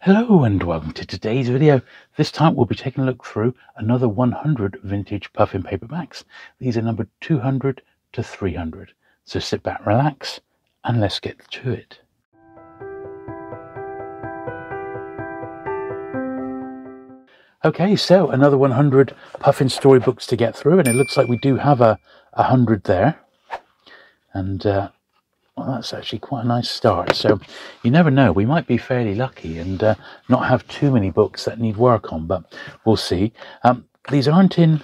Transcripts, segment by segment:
Hello and welcome to today's video. This time we'll be taking a look through another 100 vintage puffin paperbacks. These are numbered 200 to 300. So sit back, relax, and let's get to it. Okay, so another 100 puffin storybooks to get through, and it looks like we do have a 100 there. And well, that's actually quite a nice start. So you never know, we might be fairly lucky and not have too many books that need work on, but we'll see. These aren't in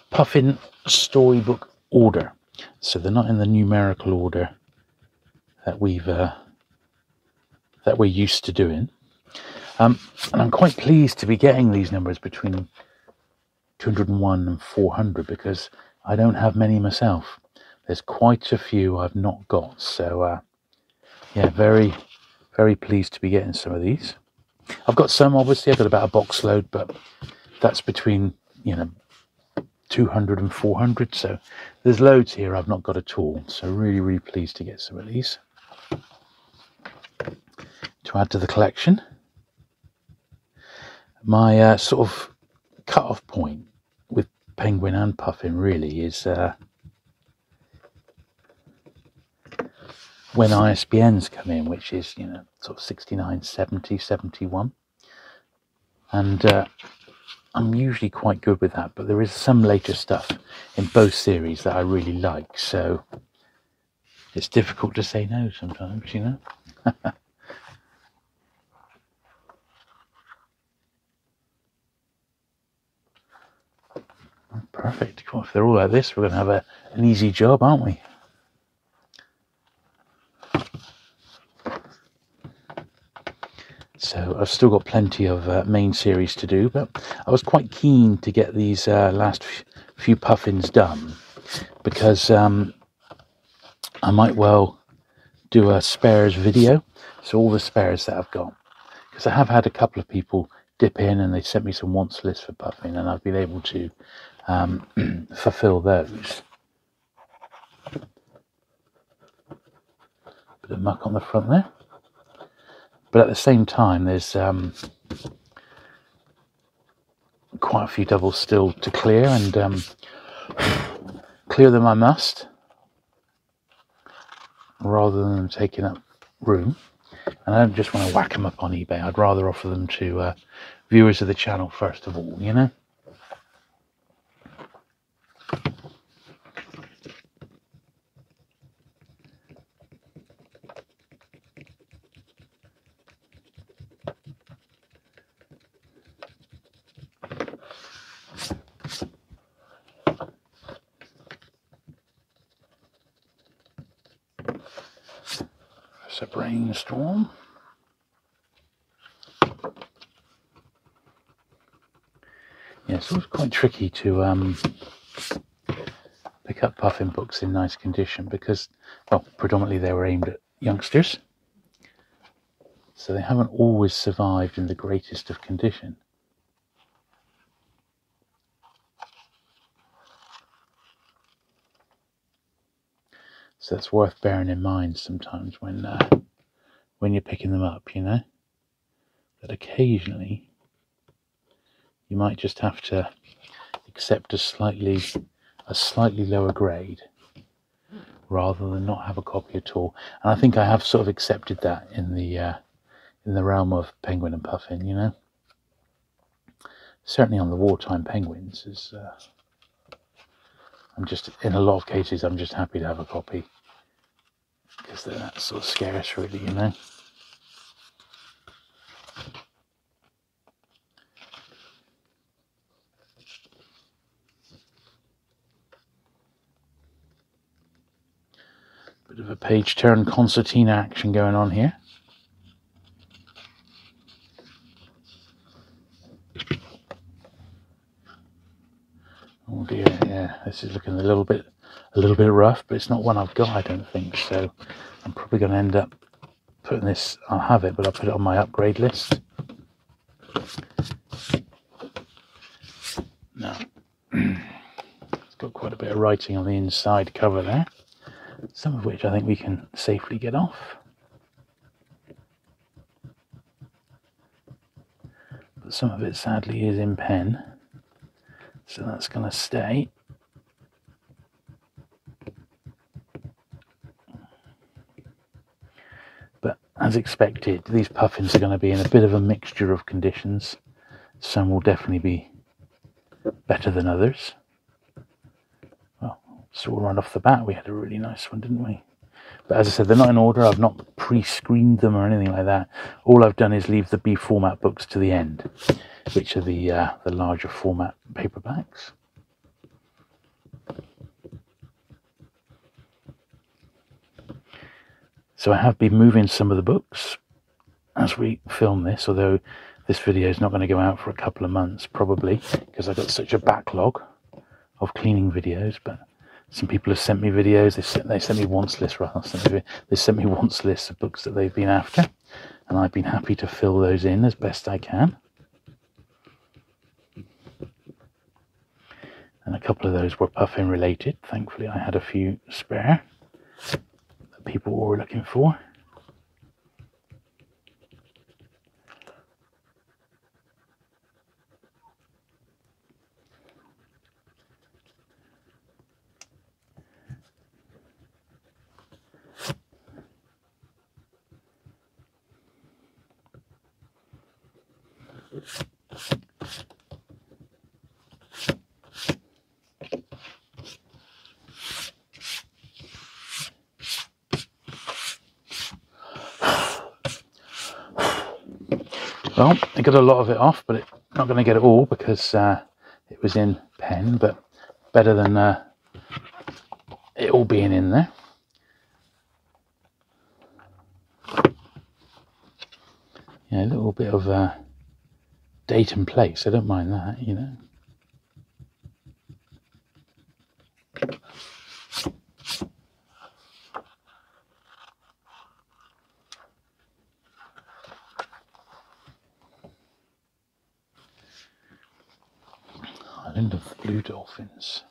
puffin storybook order, so they're not in the numerical order that we're used to doing. And I'm quite pleased to be getting these numbers between 201 and 400 because I don't have many myself. There's quite a few I've not got, so yeah, very, very pleased to be getting some of these. I've got some, obviously. I've got about a box load, but that's between 200 and 400, so there's loads here I've not got at all. So really, really pleased to get some of these to add to the collection. My sort of cut-off point with penguin and puffin really is when ISBNs come in, which is sort of 69, 70, 71, and I'm usually quite good with that, but there is some later stuff in both series that I really like, so it's difficult to say no sometimes, Perfect. Well, if they're all like this, we're going to have an easy job, aren't we? So I've still got plenty of main series to do, but I was quite keen to get these last few puffins done because I might well do a spares video. So all the spares that I've got, because I have had a couple of people dip in and they sent me some wants lists for puffin, and I've been able to fulfill those. Bit of muck on the front there. But at the same time, there's quite a few doubles still to clear, and clear them I must, rather than them taking up room. And I don't just want to whack them up on eBay. I'd rather offer them to viewers of the channel first of all, It's a brainstorm. Yeah, it's always quite tricky to pick up puffin books in nice condition because, well, predominantly they were aimed at youngsters, so they haven't always survived in the greatest of condition. So that's worth bearing in mind sometimes when you're picking them up, that occasionally you might just have to accept a slightly lower grade rather than not have a copy at all. And I think I have sort of accepted that in the realm of penguin and puffin, certainly on the wartime penguins is I'm just, in a lot of cases, I'm just happy to have a copy because they're that sort of scarce, really, Bit of a page turn concertina action going on here. Oh dear, yeah, this is looking a little bit rough, but it's not one I've got, I don't think. So I'm probably going to end up putting this. I'll have it, but I'll put it on my upgrade list. Now, it's got quite a bit of writing on the inside cover there, some of which I think we can safely get off. But some of it sadly is in pen, so that's going to stay. But as expected, these puffins are going to be in a bit of a mixture of conditions. Some will definitely be better than others. Well, saw right off the bat we had a really nice one, didn't we? But as I said, they're not in order. I've not pre-screened them or anything like that. All I've done is leave the B format books to the end, which are the larger format paperbacks. So I have been moving some of the books as we film this, although this video is not going to go out for a couple of months probably, because I've got such a backlog of cleaning videos. But some people have sent me videos. They sent me wants lists, rather. They sent me wants lists of books that they've been after, and I've been happy to fill those in as best I can. And a couple of those were puffin related. Thankfully I had a few spare that people were looking for. Well, I got a lot of it off, but I'm not going to get it all because it was in pen, but better than it all being in there. Yeah, a little bit of date and place. I don't mind that, you know. Island of the Blue Dolphins.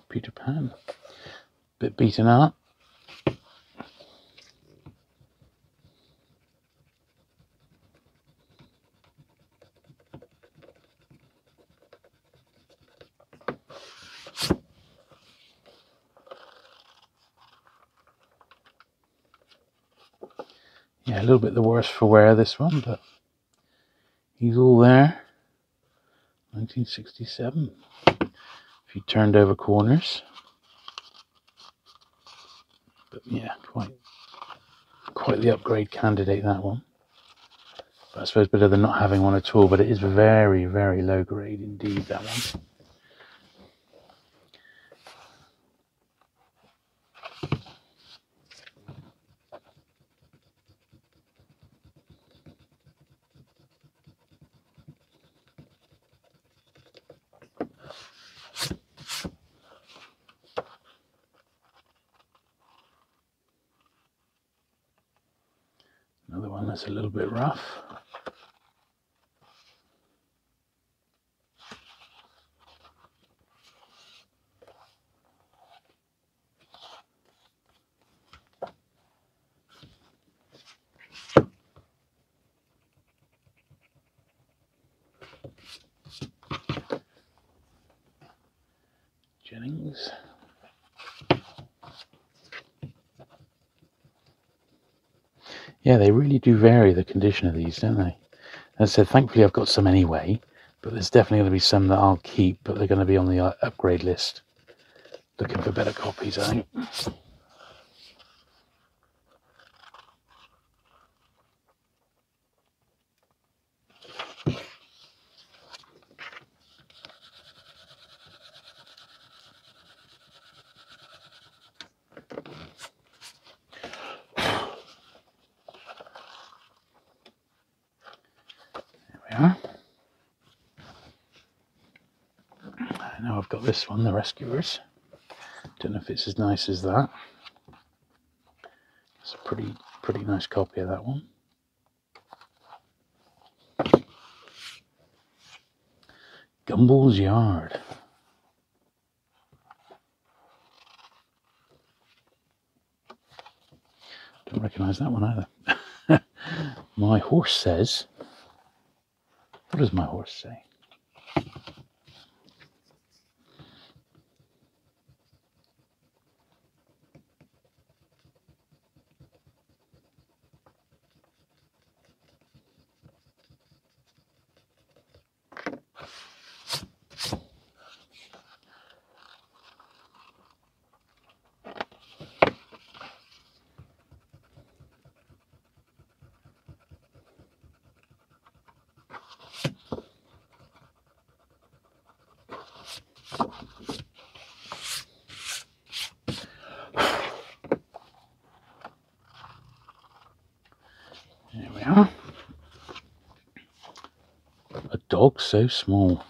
Peter Pan. Bit beaten up. Yeah, a little bit the worse for wear, this one, but he's all there. 1967. If you turned over corners. But yeah, quite the upgrade candidate, that one. But I suppose better than not having one at all, but it is very, very low grade indeed, that one. Another one that's a little bit rough. Jennings. Yeah, they really do vary the condition of these, don't they? As I said, thankfully I've got some anyway, but there's definitely going to be some that I'll keep, but they're going to be on the upgrade list. Looking for better copies, I think. I've got this one, The Rescuers. Don't know if it's as nice as that. It's a pretty nice copy of that one. Gumbel's Yard. Don't recognise that one either. My horse says. What does my horse say? There we are. A dog so small.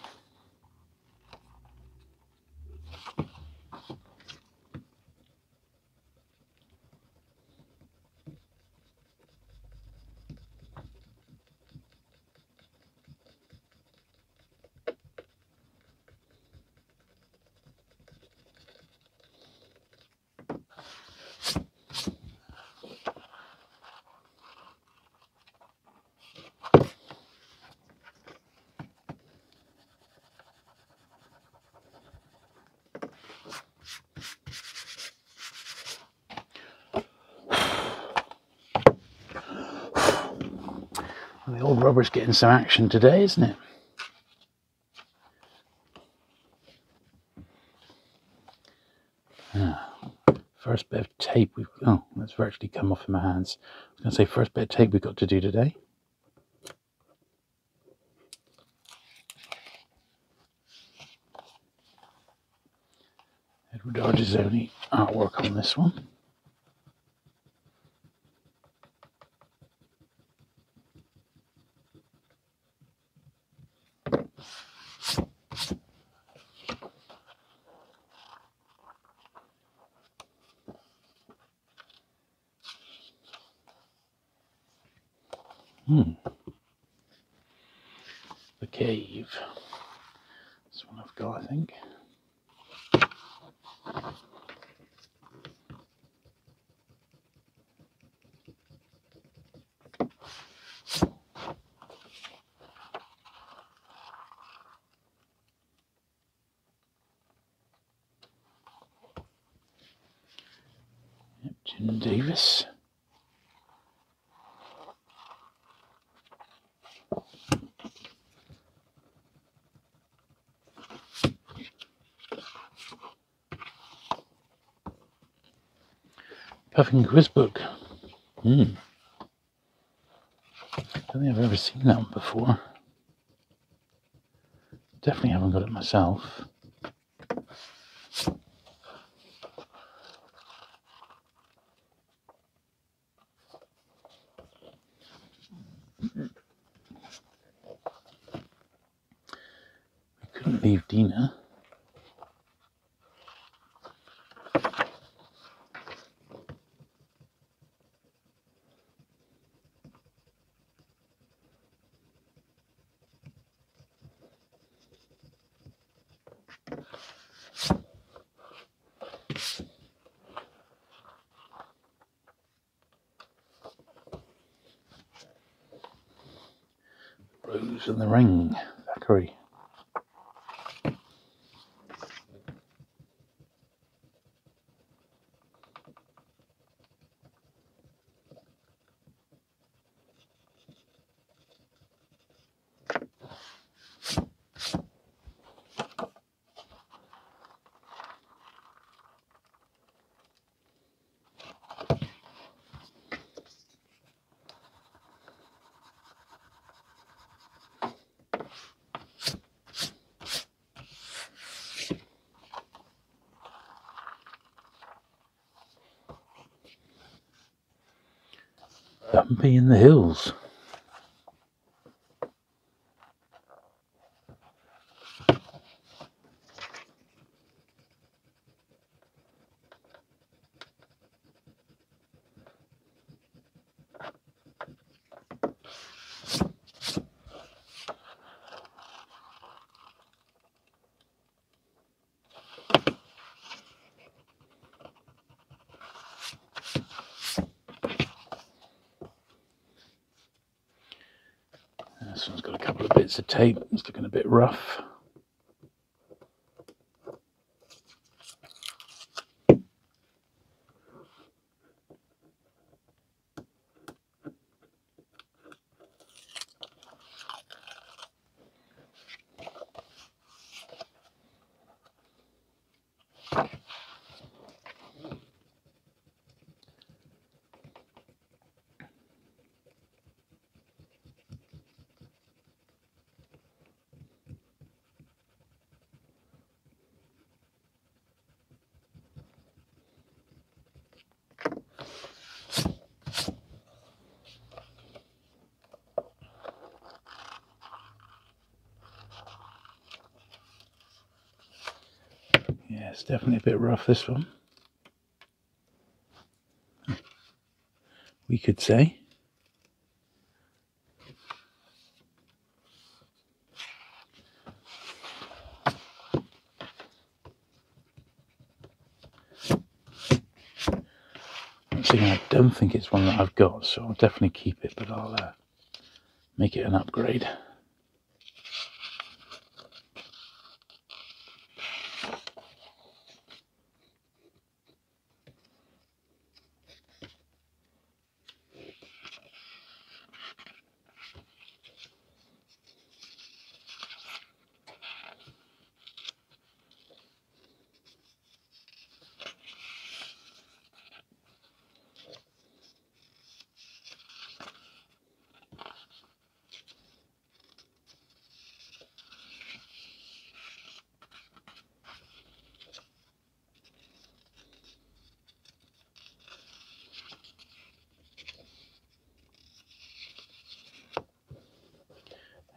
The old rubber's getting some action today, isn't it? First bit of tape that's virtually come off in my hands. I was going to say first bit of tape we've got to do today. Edward Argisoni artwork on this one. The Cave. This one I've got, I think. Yep, Jim Davis. Puffin Quiz Book. Don't think I've ever seen that one before. Definitely haven't got it myself. We couldn't leave Dina. Rose and the Ring, Thackeray. Bumpy in the Hills. This one's got a couple of bits of tape. It's looking a bit rough. Yeah, it's definitely a bit rough, this one, we could say. Actually, I don't think it's one that I've got, so I'll definitely keep it, but I'll make it an upgrade.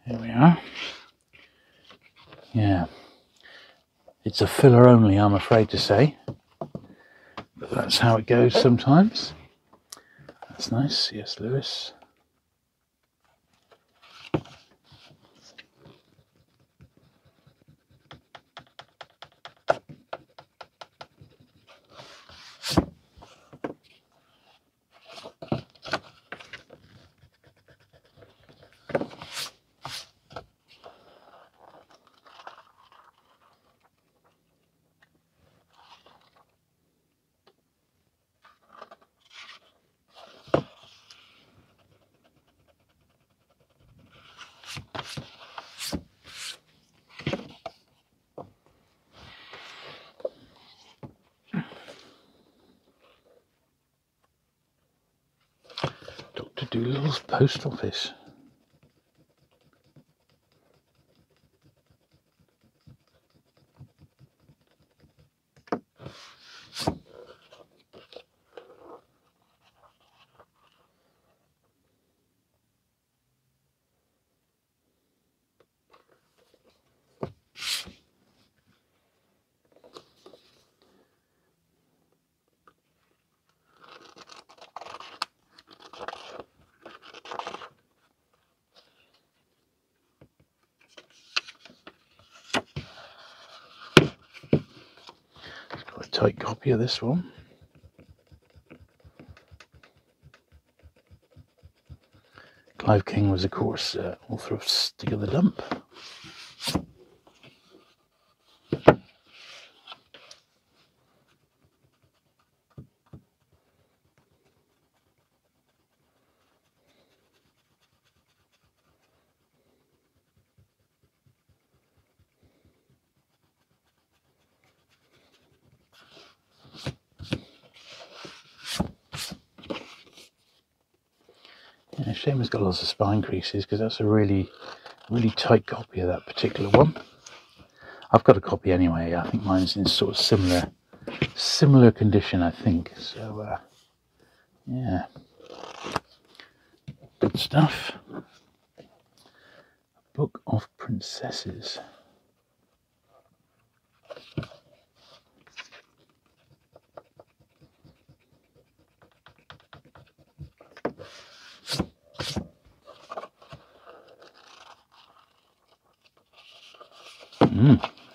Here we are. Yeah, it's a filler only, I'm afraid to say, but that's how it goes sometimes. That's nice. C.S. Lewis. Dr. Dolittle's Post Office. Got a tight copy of this one. Clive King was, of course, author of Stick of the Dump. Yeah, shame it's got lots of spine creases, because that's a really tight copy of that particular one. I've got a copy anyway. I think mine's in sort of similar condition, I think. So yeah, good stuff. Book of Princesses.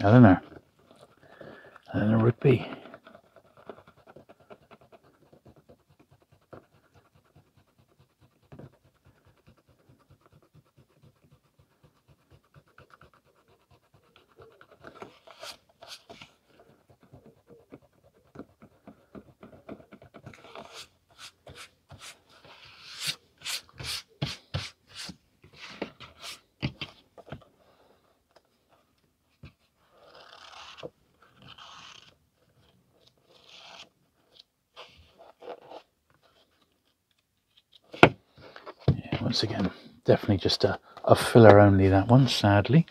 Eleanor Rigby. Once again, definitely just a filler only, that one, sadly.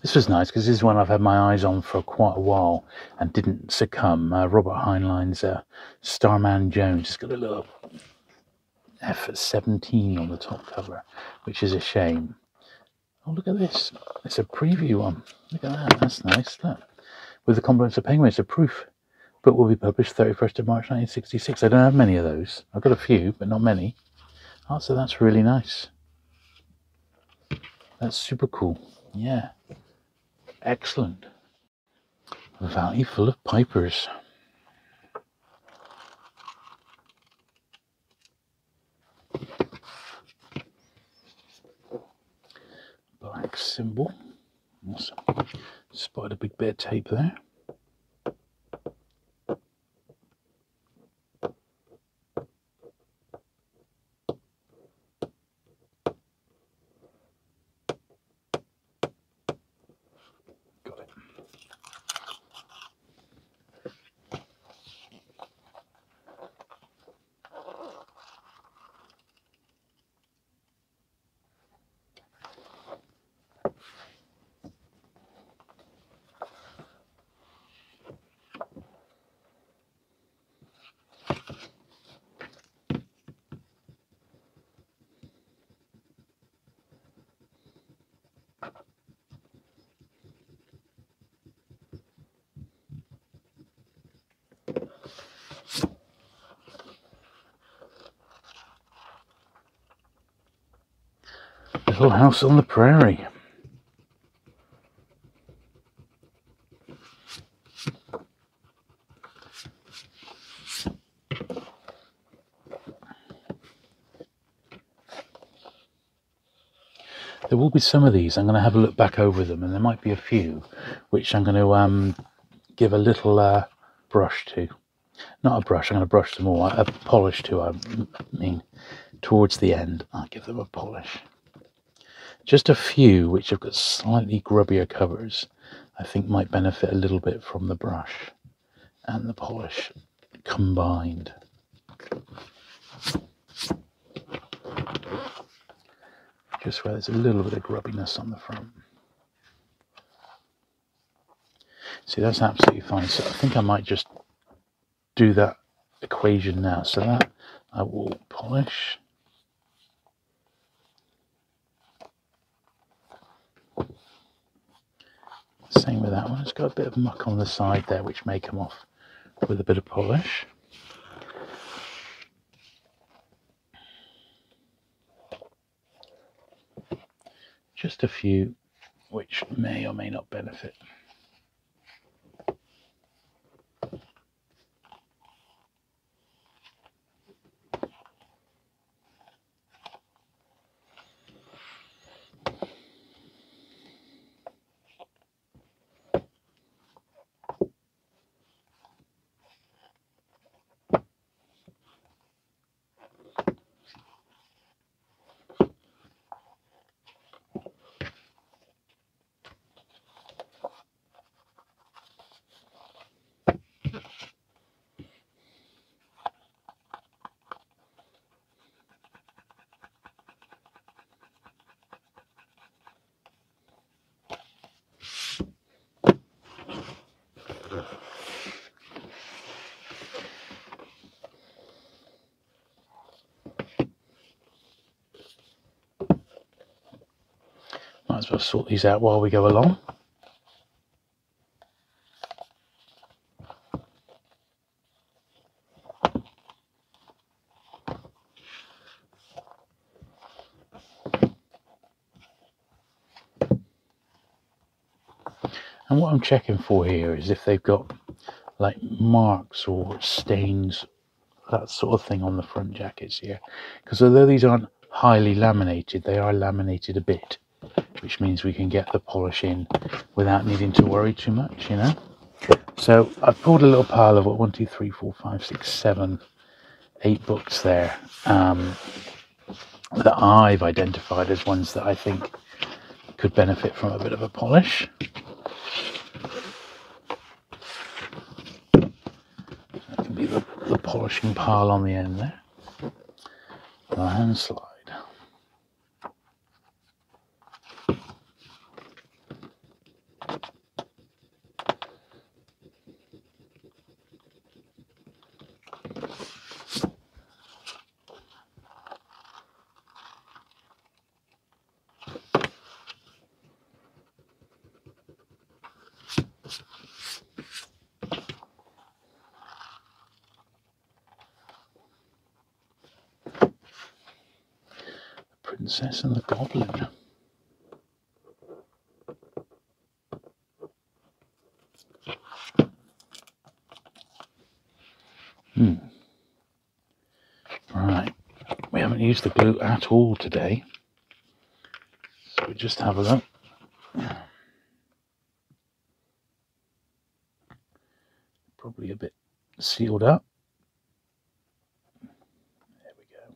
This was nice because this is one I've had my eyes on for quite a while and didn't succumb. Robert Heinlein's Starman Jones. It's got a little F17 on the top cover, which is a shame. Oh, look at this. It's a preview one. Look at that. That's nice. Look. With the Compliments of Penguin, it's a proof. Book will be published 31st of March 1966. I don't have many of those. I've got a few, but not many. Oh, so that's really nice. That's super cool. Yeah. Excellent. A valley full of pipers. Black symbol. Awesome. Spotted a big bit of tape there. Got it. Little House on the Prairie. There will be some of these. I'm going to have a look back over them, and there might be a few which I'm going to give a little brush to. Not a brush, I'm going to brush them all. A polish to, I mean, towards the end. I'll give them a polish. Just a few which have got slightly grubbier covers, I think might benefit a little bit from the brush and the polish combined. Just where there's a little bit of grubbiness on the front. See, that's absolutely fine. So I think I might just do that equation now. So that I will polish. Same with that one. It's got a bit of muck on the side there, which may come off with a bit of polish. Just a few which may or may not benefit. Might as well sort these out while we go along. And what I'm checking for here is if they've got like marks or stains, that sort of thing on the front jackets here. Because although these aren't highly laminated, they are laminated a bit, which means we can get the polish in without needing to worry too much, you know. So I've pulled a little pile of 1, 2, 3, 4, 5, 6, 7, 8 books there that I've identified as ones that I think could benefit from a bit of a polish. That can be the polishing pile on the end there. The hand slide. Princess and the Goblin. Right, we haven't used the glue at all today, so we just have a look. Probably a bit sealed up. There we go.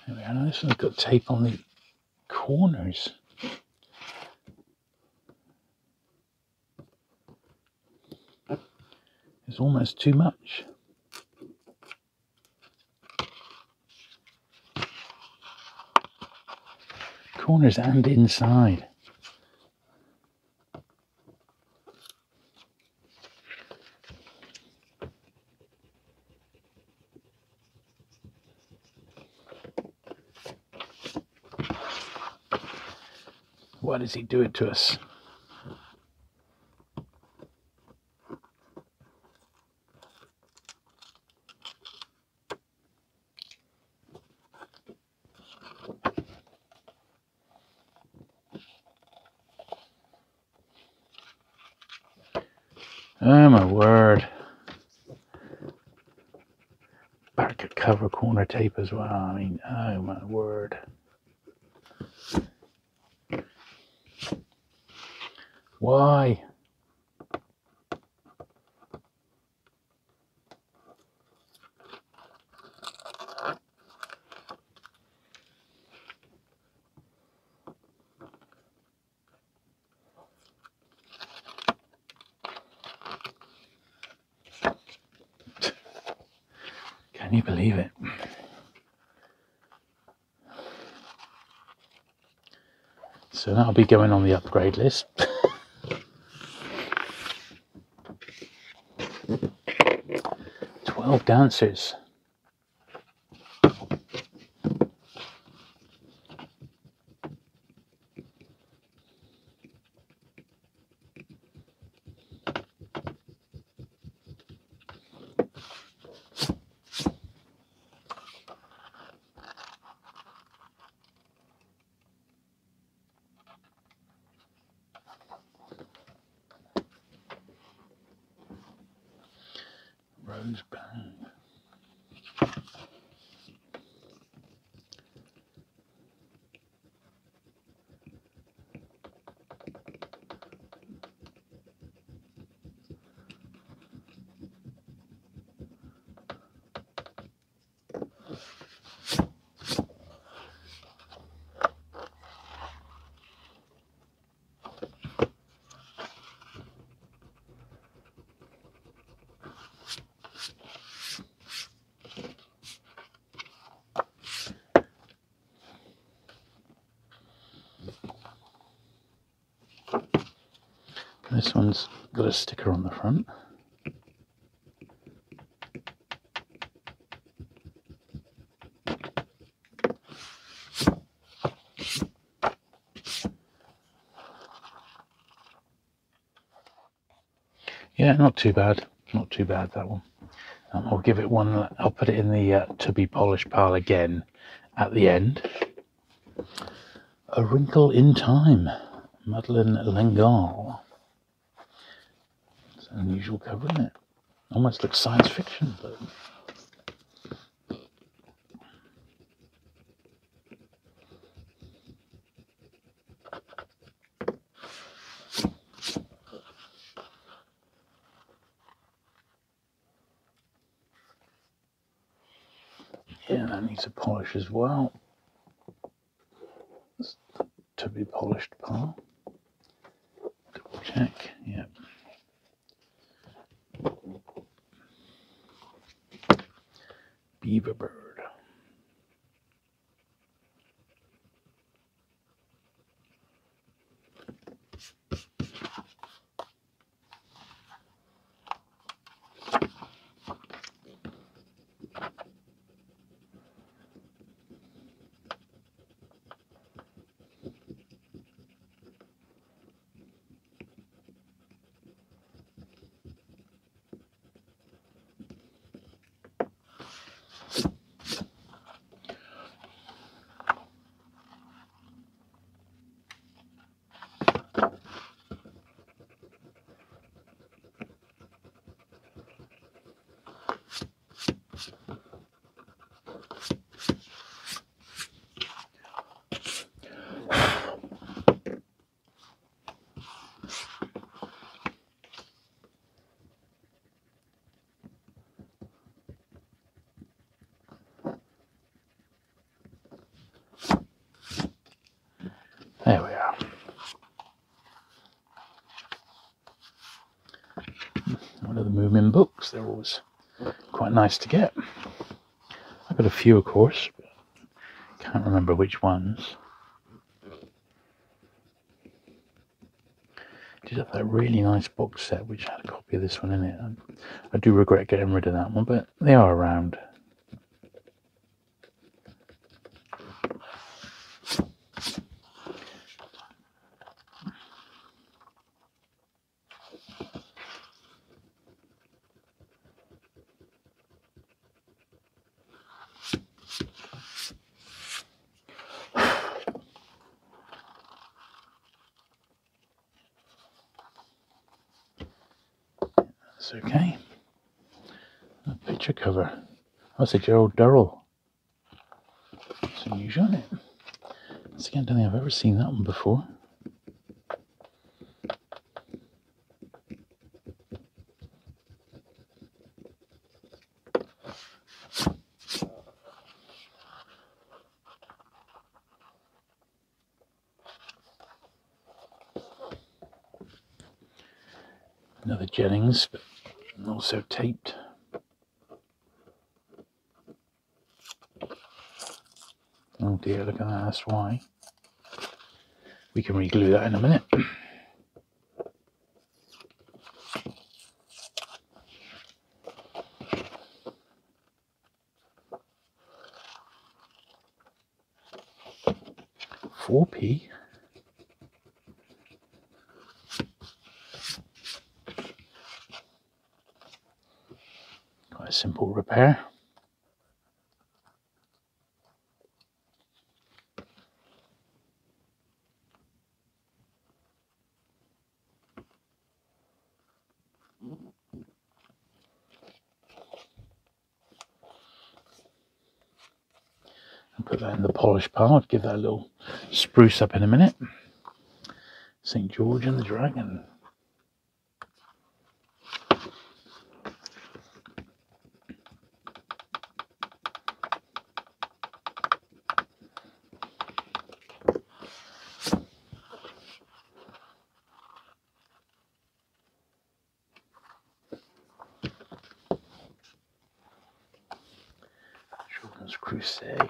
There we are. This one's got tape on the corners. It's almost too much. Corners and inside. Why does he do it to us? Oh my word. Back cover corner tape as well. I mean, oh my word. Why? Can you believe it? So that'll be going on the upgrade list. 12 dancers. Rose band. This one's got a sticker on the front. Yeah, not too bad. Not too bad, that one. I'll give it one. I'll put it in the to be polished pile again at the end. A Wrinkle in Time, Madeleine L'Engle. It's an unusual cover, isn't it? Almost looks science fiction, but yeah, that needs a polish as well. It's to be polished pile. Double check, yeah. Beaver Bird. the Moomin books. They're always quite nice to get. I've got a few, of course, but can't remember which ones. Did have that really nice box set which had a copy of this one in it. I do regret getting rid of that one, but they are around. That's okay. A picture cover. That's a Gerald Durrell. It's unusual, isn't it? I don't think I've ever seen that one before. Another Jennings, but also taped. Oh dear, look at that, that's why. We can re-glue that in a minute. £4p. Quite a simple repair. And put that in the polish pile. I'll give that a little spruce up in a minute. St. George and the Dragon. Children's Crusade.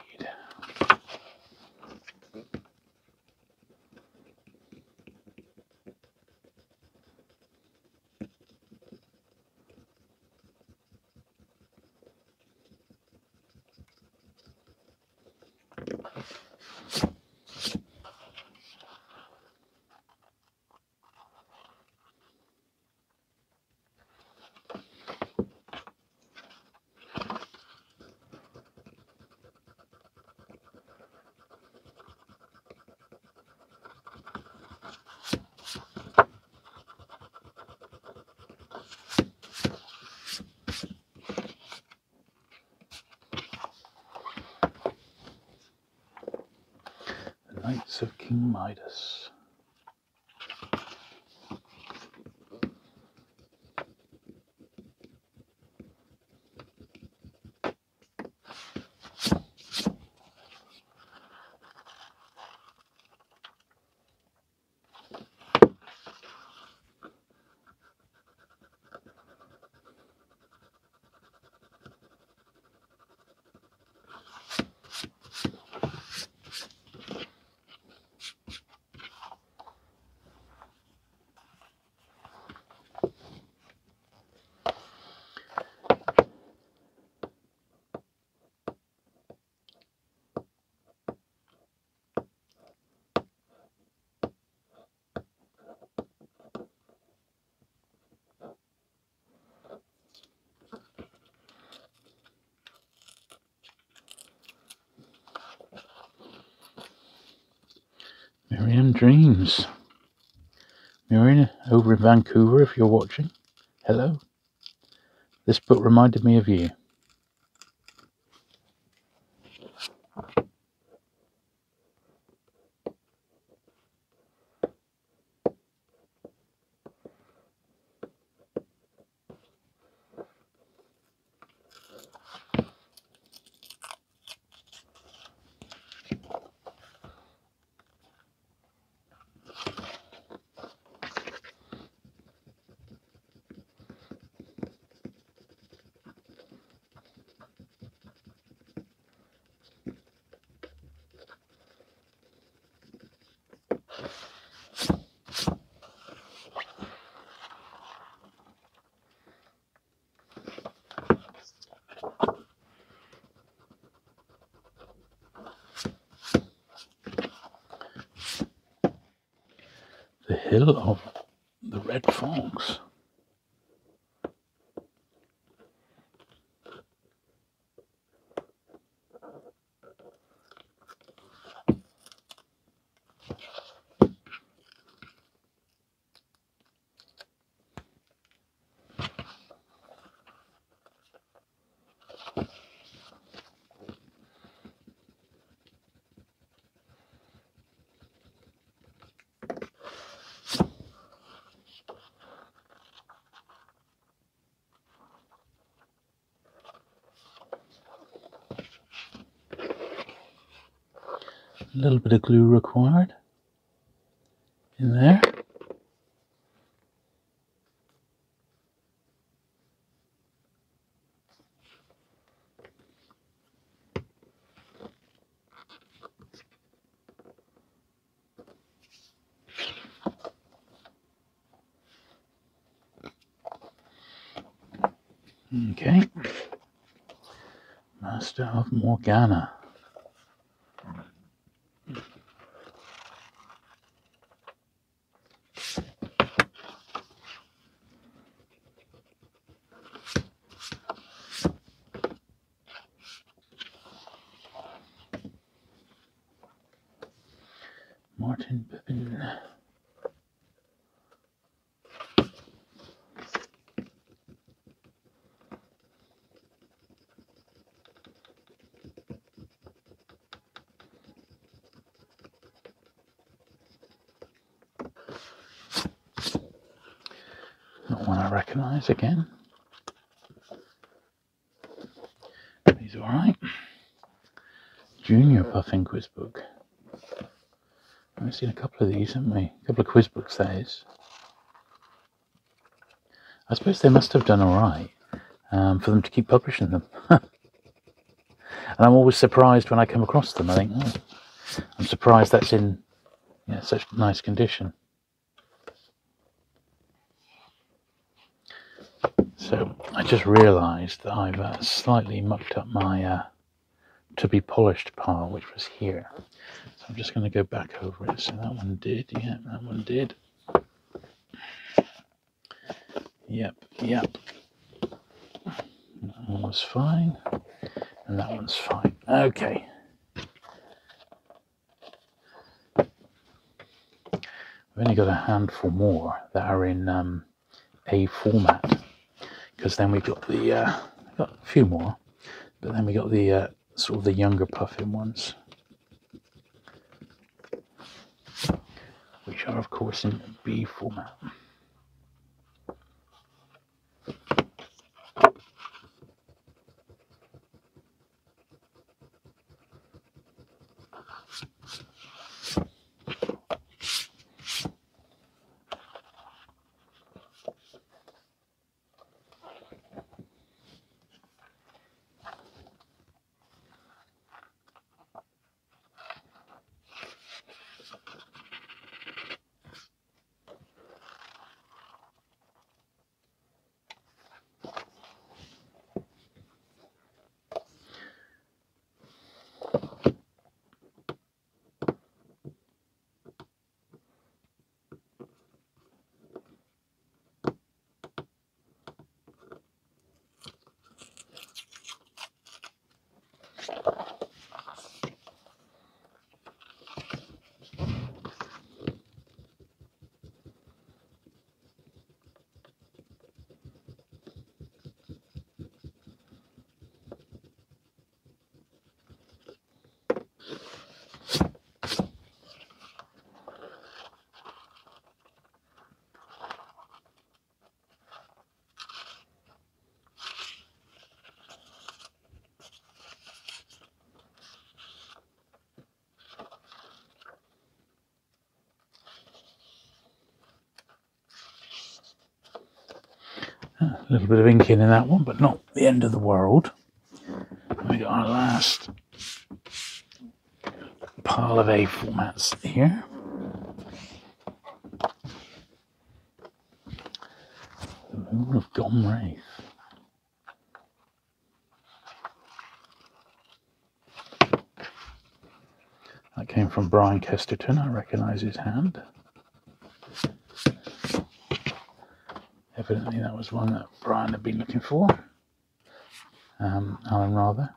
Knights of King Midas. Miriam Dreams. Miriam, over in Vancouver, if you're watching, hello. This book reminded me of you. Hill of the Red Fox. A little bit of glue required in there. Okay. Master of Morgana. Martin Pippin. Not one I recognise again. He's alright. Junior Puffin quiz book. We've seen a couple of these, haven't we? A couple of quiz books, that is. I suppose they must have done alright for them to keep publishing them. And I'm always surprised when I come across them. I think, oh, I'm surprised that's in such nice condition. So I just realised that I've slightly mucked up my to be polished pile, which was here. So I'm just going to go back over it. So that one did, yeah, that one did. Yep. That one was fine, and that one's fine. Okay. We've only got a handful more that are in A format, because then we've got the got a few more, but then we got the sort of the younger Puffin ones, which are of course in B format. A little bit of inking in that one, but not the end of the world. We got our last pile of A formats here. The Moon of Dom Wraith. That came from Brian Kesterton. I recognise his hand. Evidently that was one that Brian had been looking for. Alan rather.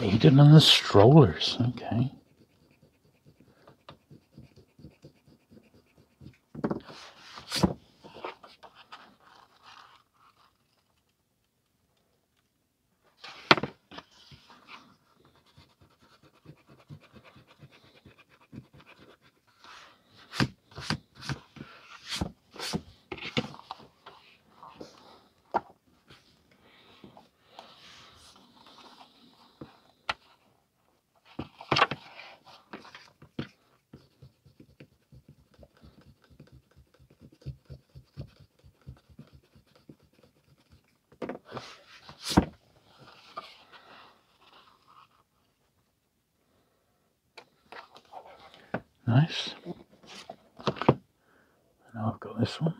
Aiden and the Strollers, okay. Nice. Now I've got this one.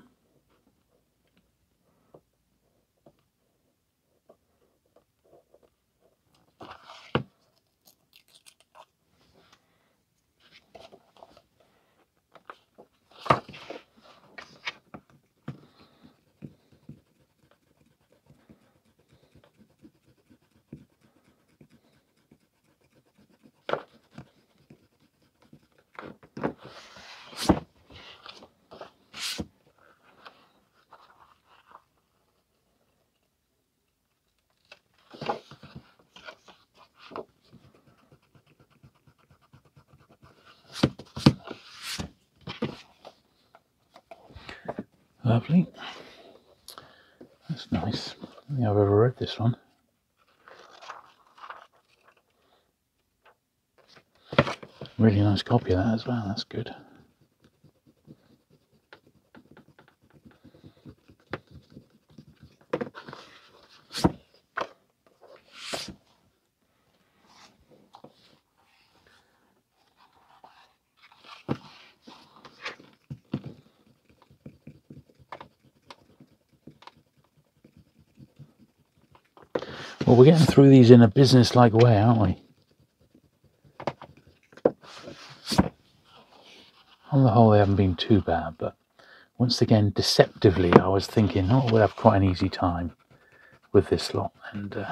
Lovely. That's nice. I don't think I've ever read this one. Really nice copy of that as well. That's good. Well, we're getting through these in a business-like way, aren't we? On the whole, they haven't been too bad, but once again, deceptively, I was thinking, oh, we'll have quite an easy time with this lot, and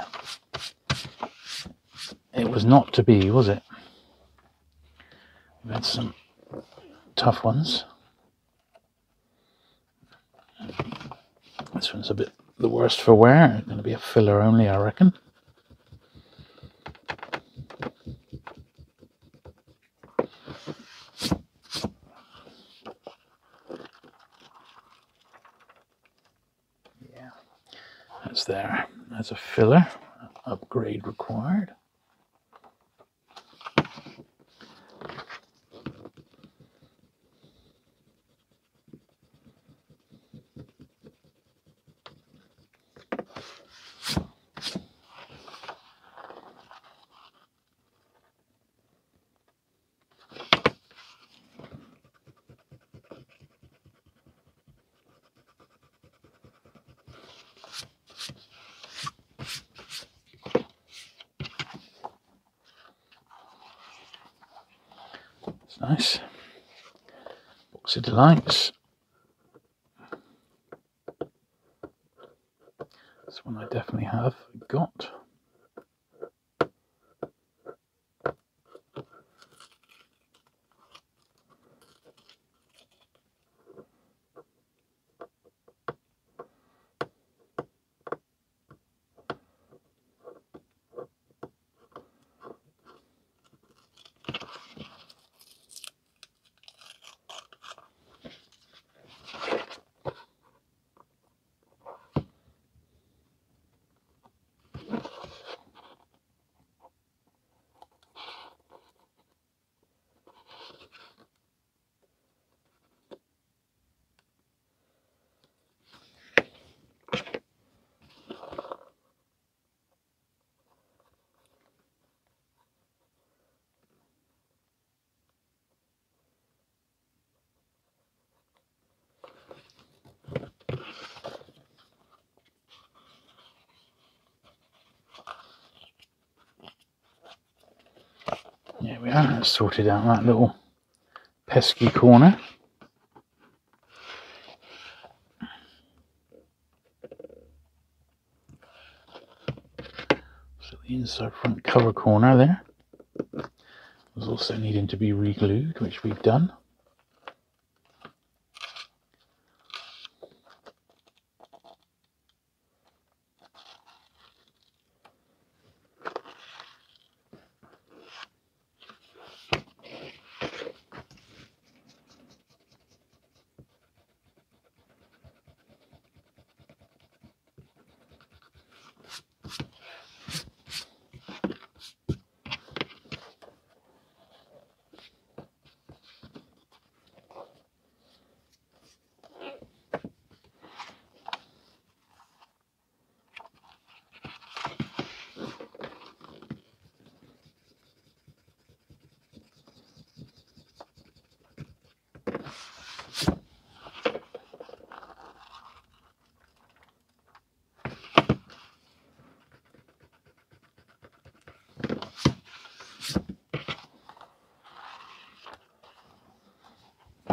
it was not to be, was it? We had some tough ones. This one's a bit the worst for wear. It's going to be a filler only, I reckon. Yeah, that's there. That's a filler. Upgrade required. Nice. Box of Delights. This one I definitely have got. There we are, that's sorted out that little pesky corner. So the inside front cover corner there was also needing to be re-glued, which we've done.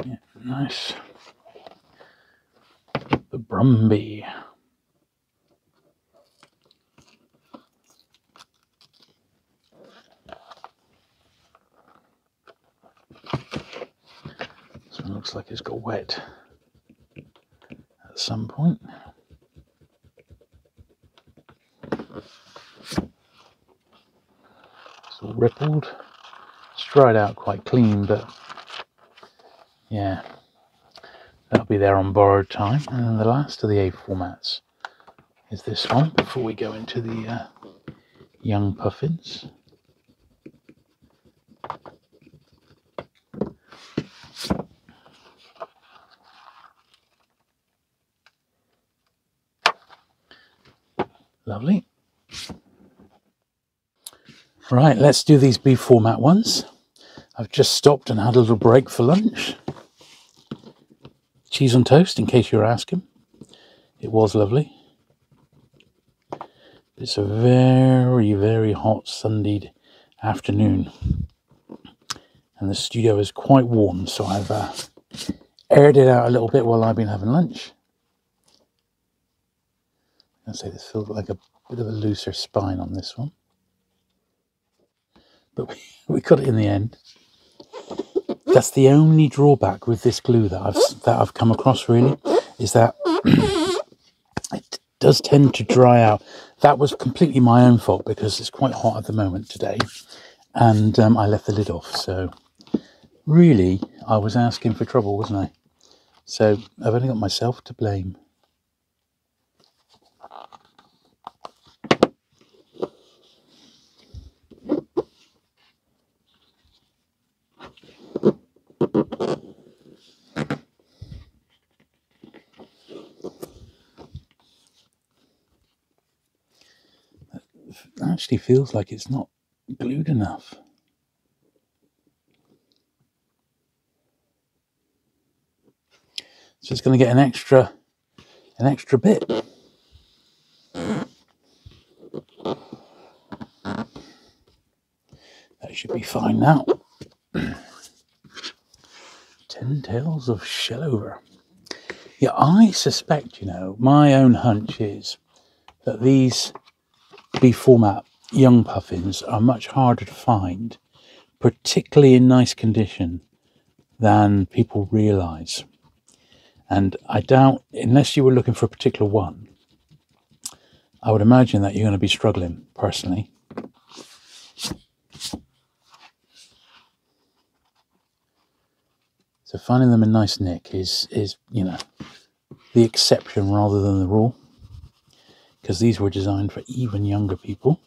Yeah, nice. The Brumby. This one looks like it's got wet at some point. It's all rippled. It's dried out quite clean, but yeah, that'll be there on borrowed time. And then the last of the A formats is this one before we go into the young puffins. Lovely. Right, let's do these B format ones. I've just stopped and had a little break for lunch. Cheese on toast, in case you're asking. It was lovely. It's a very, very hot Sunday afternoon. And the studio is quite warm, so I've aired it out a little bit while I've been having lunch. I'd say this feels like a bit of a looser spine on this one. But we got it in the end. That's the only drawback with this glue that I've come across, really, is that it does tend to dry out. That was completely my own fault because it's quite hot at the moment today, and I left the lid off. So really, I was asking for trouble, wasn't I? So I've only got myself to blame. It actually feels like it's not glued enough. So it's going to get an extra bit. That should be fine now. 10 tails of shellover. Yeah, I suspect, my own hunch is that these B format young puffins are much harder to find, particularly in nice condition, than people realise. And I doubt, unless you were looking for a particular one, I would imagine that you're going to be struggling personally. So finding them in nice nick is you know, the exception rather than the rule, because these were designed for even younger people.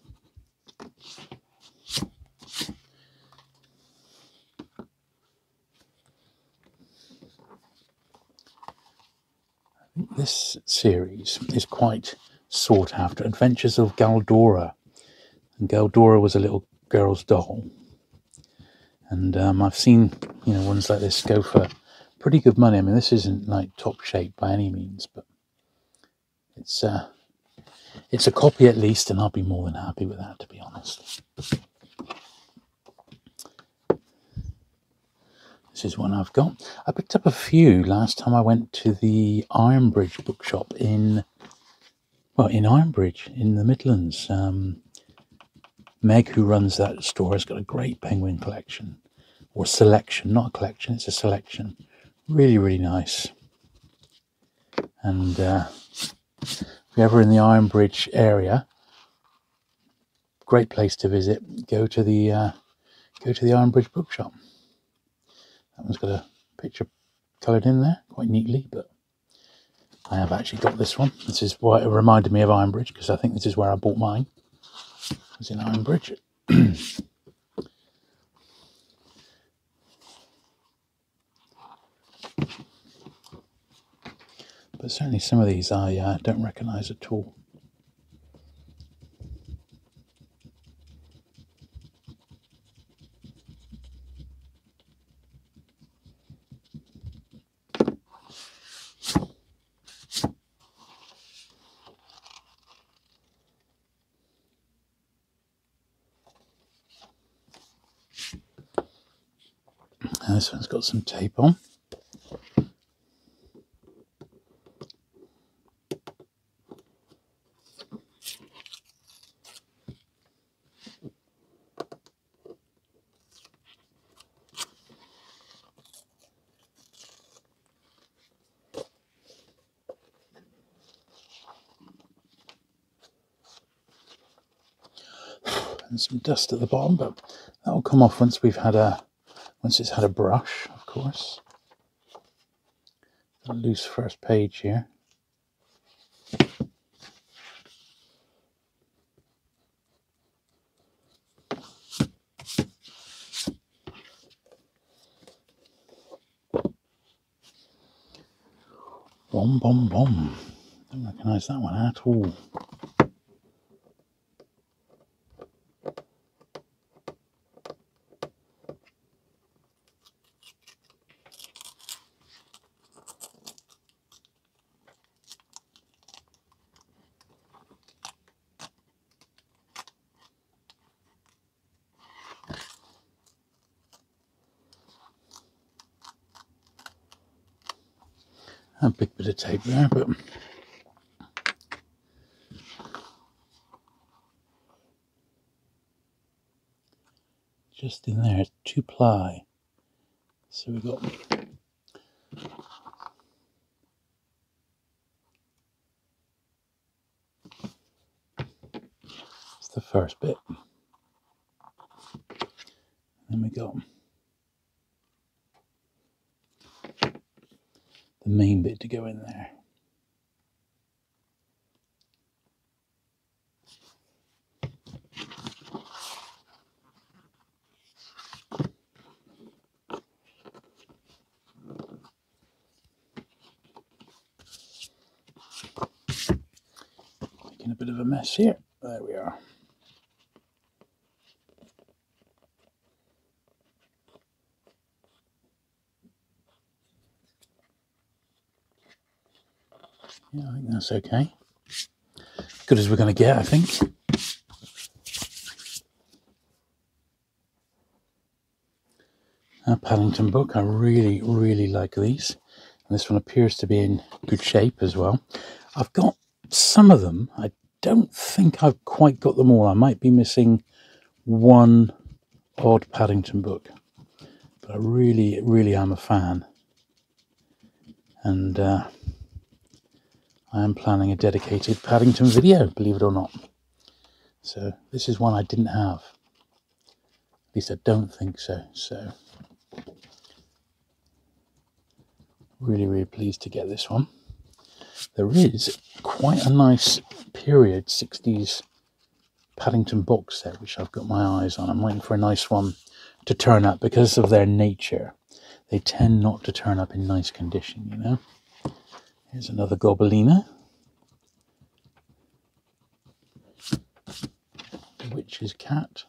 This series is quite sought after. Adventures of Galdora. And Galdora was a little girl's doll. And I've seen, you know, ones like this go for pretty good money. I mean, this isn't like top shape by any means, but it's a copy at least, and I'll be more than happy with that, to be honest. This is one I've got. I picked up a few last time I went to the Ironbridge bookshop in Ironbridge in the Midlands. Meg, who runs that store, has got a great penguin collection, or selection, not a collection, it's a selection. Really, really nice. And if you're ever in the Ironbridge area, great place to visit. Go to the Ironbridge bookshop. That one's got a picture coloured in there quite neatly, but I have actually got this one. This is why it reminded me of Ironbridge, because I think this is where I bought mine. It's in Ironbridge. But certainly some of these I don't recognise at all. And this one's got some tape on. And some dust at the bottom, but that will come off once it's had a brush, of course. A loose first page here. Bom bom bom. Don't recognise that one at all. A big bit of tape there, but just in there, 2-ply. So we've got it's the first bit. Then we got the main bit to go in there. Making a bit of a mess here. There we are. Yeah, I think that's okay. Good as we're going to get, I think. A Paddington book. I really, really like these. And this one appears to be in good shape as well. I've got some of them. I don't think I've quite got them all. I might be missing one odd Paddington book, but I really am a fan, and I am planning a dedicated Paddington video, believe it or not. So this is one I didn't have, at least I don't think so. So really pleased to get this one. There is quite a nice period 60s Paddington box set which I've got my eyes on. I'm waiting for a nice one to turn up. Because of their nature, they tend not to turn up in nice condition, you know. Here's another Gobelina, the Witch's Cat.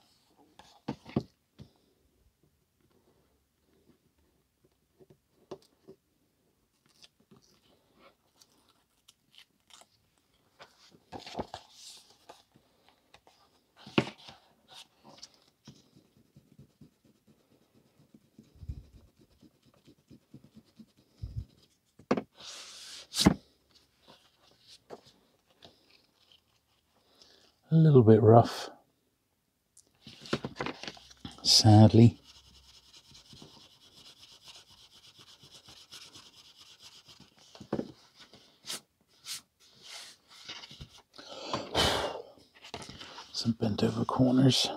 A little bit rough, sadly. Some bent over corners.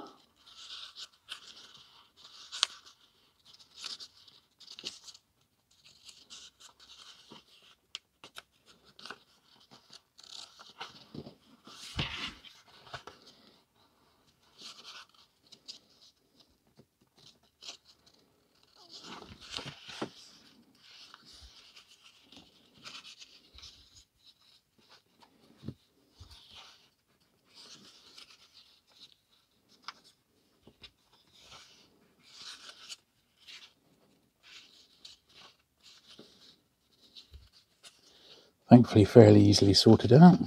Thankfully fairly easily sorted out.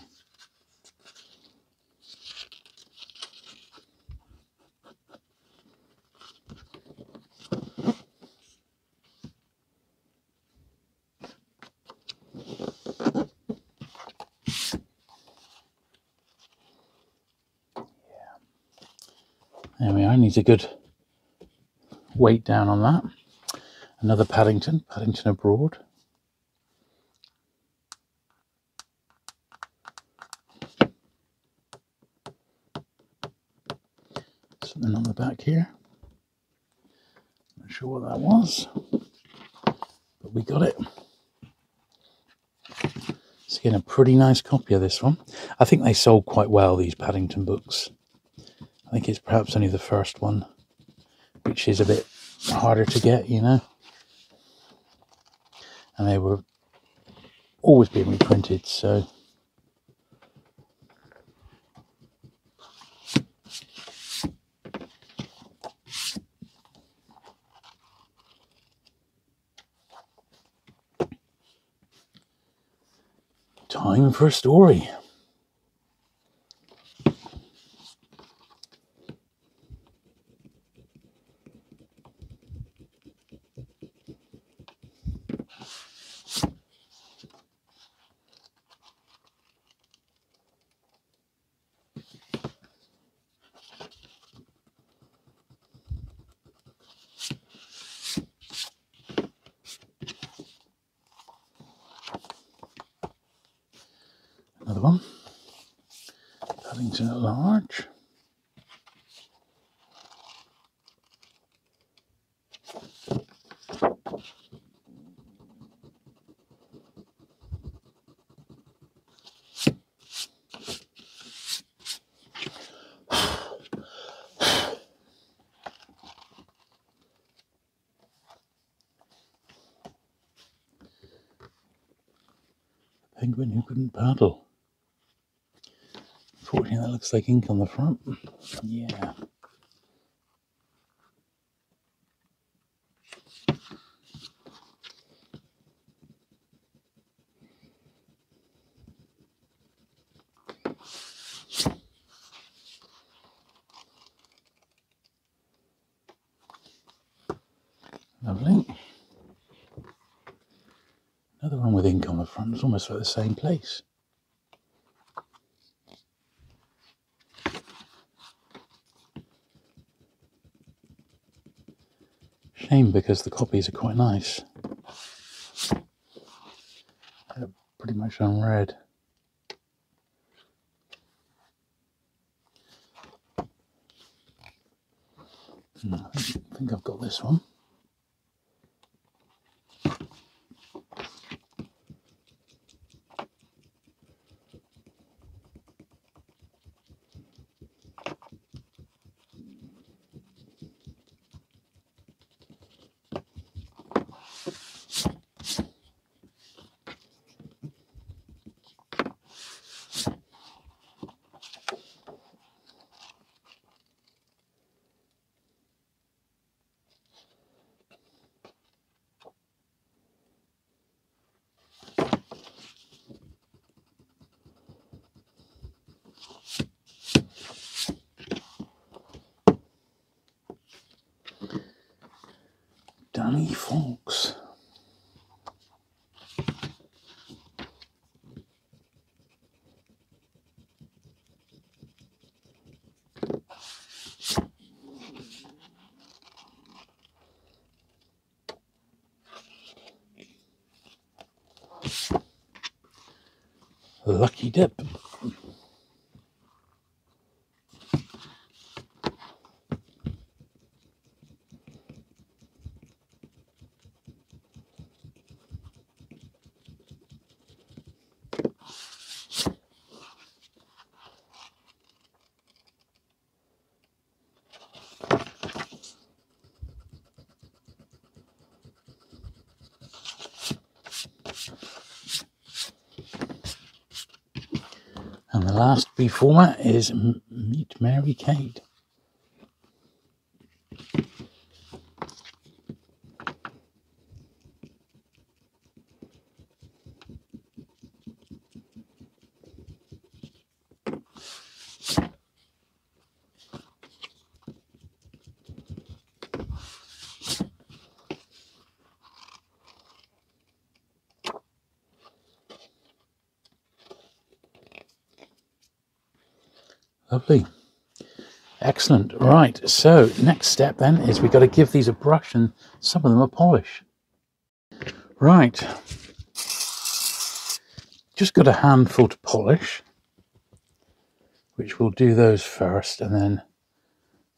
There we are, needs a good weight down on that. Another Paddington Abroad. Something on the back here. Not sure what that was, but we got it. It's again a pretty nice copy of this one. I think they sold quite well, these Paddington books. I think it's perhaps only the first one, which is a bit harder to get, you know. And they were always being reprinted, so. Time for a story. Another one. Paddington at Large. Penguin Who Couldn't Paddle. Unfortunately, that looks like ink on the front. Yeah. Lovely. Another one with ink on the front. It's almost like the same place. Shame, because the copies are quite nice. They're pretty much unread. I think I've got this one. Danny Fox. Lucky Dip. And the last B format is Meet Mary Kate. Lovely. Excellent. Right, so next step then is we've got to give these a brush, and some of them a polish. Right. Just got a handful to polish, which we'll do those first, and then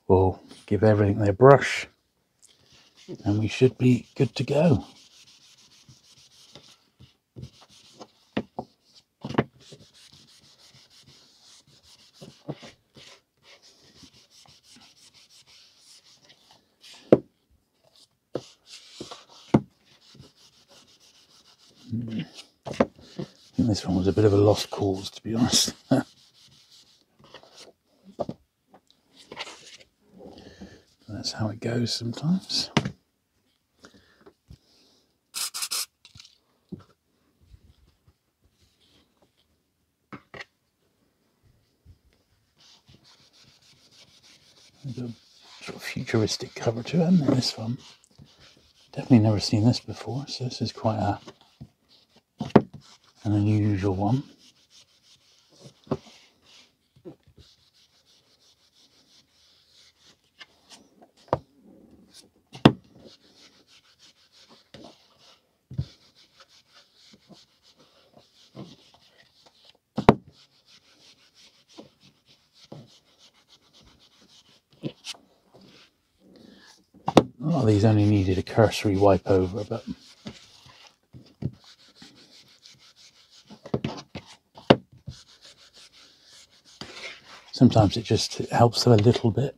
we'll give everything their brush, and we should be good to go. I think this one was a bit of a lost cause, to be honest. That's how it goes sometimes. There's a sort of futuristic cover to it, isn't there, this one? Definitely never seen this before, so this is quite an unusual one. A lot of these only needed a cursory wipe over, but sometimes it just helps them a little bit.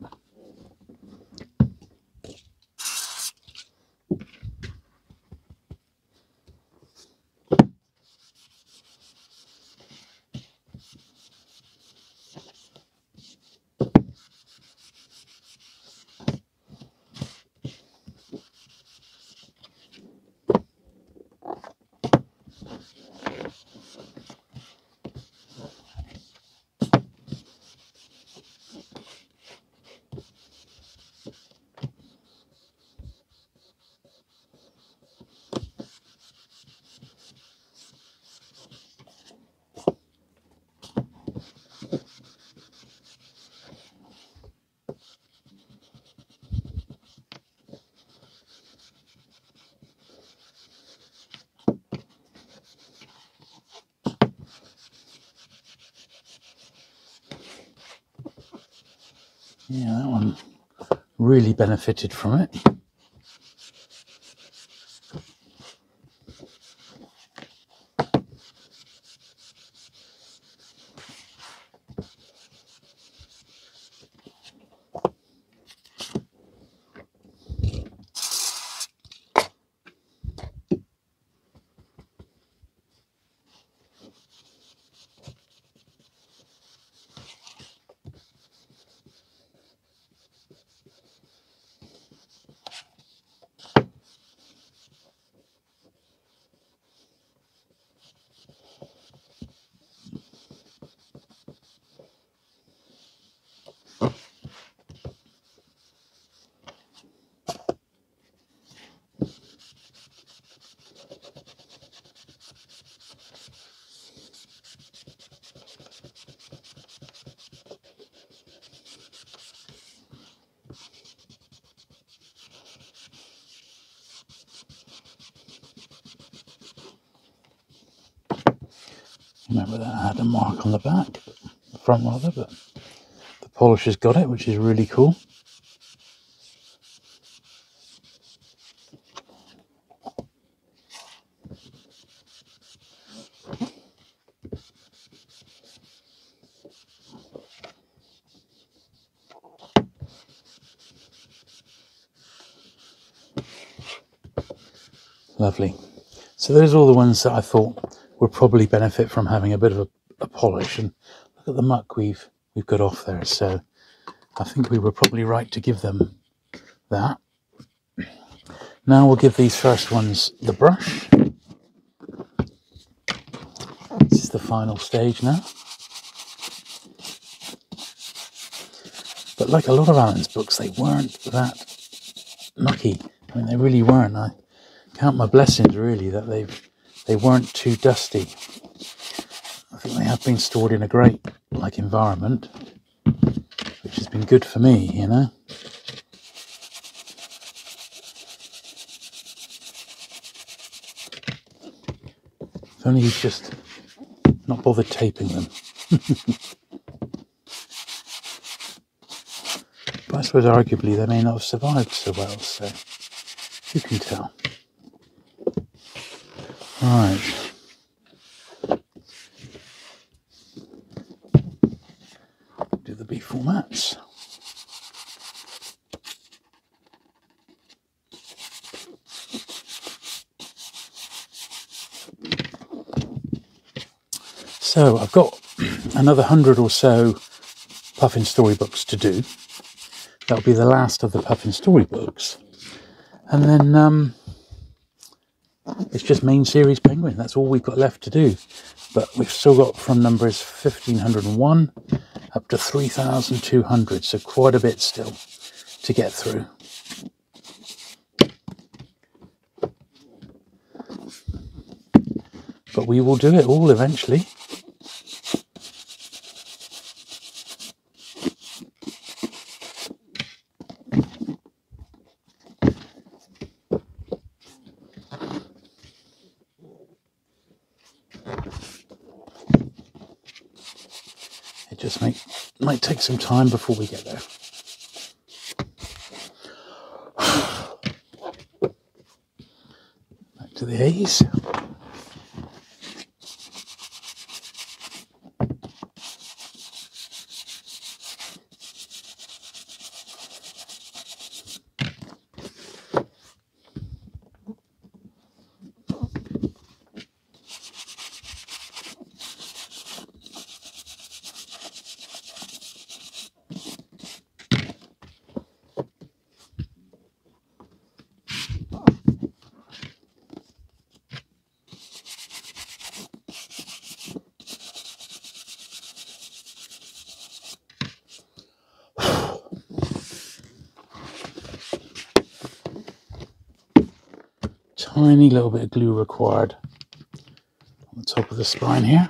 Yeah, that one really benefited from it. Remember that had a mark on the back, the front rather, but the polish has got it, which is really cool. Lovely. So those are all the ones that I thought would probably benefit from having a bit of a polish. And look at the muck we've got off there. So I think we were probably right to give them that. Now we'll give these first ones the brush. This is the final stage now. But like a lot of Alan's books, they weren't that mucky. I mean, they really weren't. I count my blessings, really, that they weren't too dusty. I think they have been stored in a great environment, which has been good for me, you know. If only he's just not bothered taping them. But I suppose arguably they may not have survived so well, so who can tell? Right. Do the B formats. So I've got another 100 or so Puffin storybooks to do. That'll be the last of the Puffin storybooks. And then it's just main series Penguin. That's all we've got left to do. But we've still got from numbers 1501 up to 3200. So quite a bit still to get through. But we will do it all eventually. It just might take some time before we get there. Back to the A's. Tiny little bit of glue required on the top of the spine here.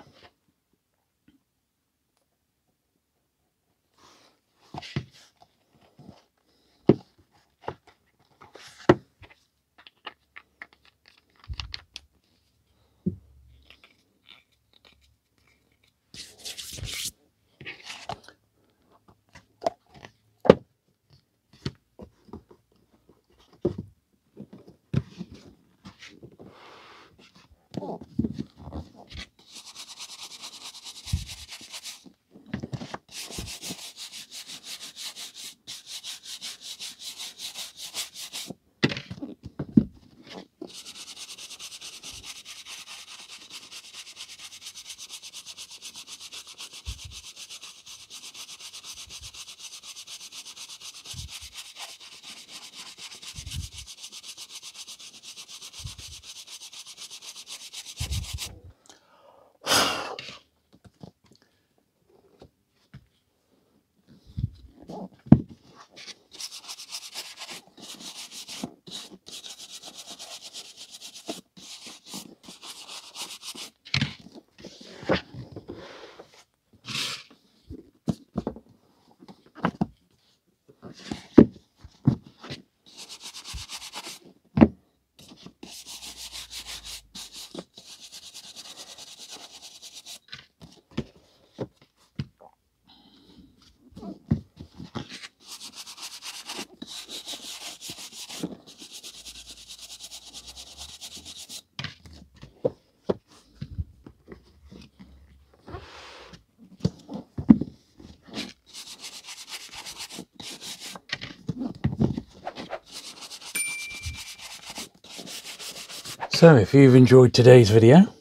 So if you've enjoyed today's video,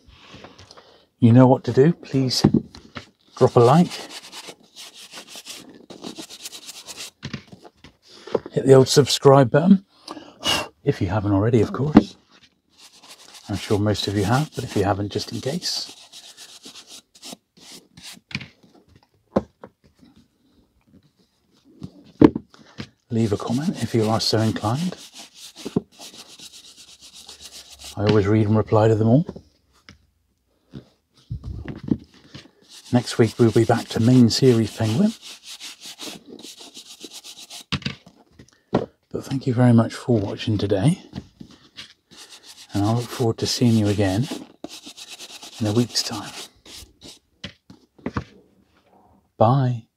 you know what to do. Please drop a like, hit the old subscribe button, if you haven't already, of course. I'm sure most of you have, but if you haven't, just in case. Leave a comment if you are so inclined. I always read and reply to them all. Next week we'll be back to main series Penguin. But thank you very much for watching today. And I look forward to seeing you again in a week's time. Bye.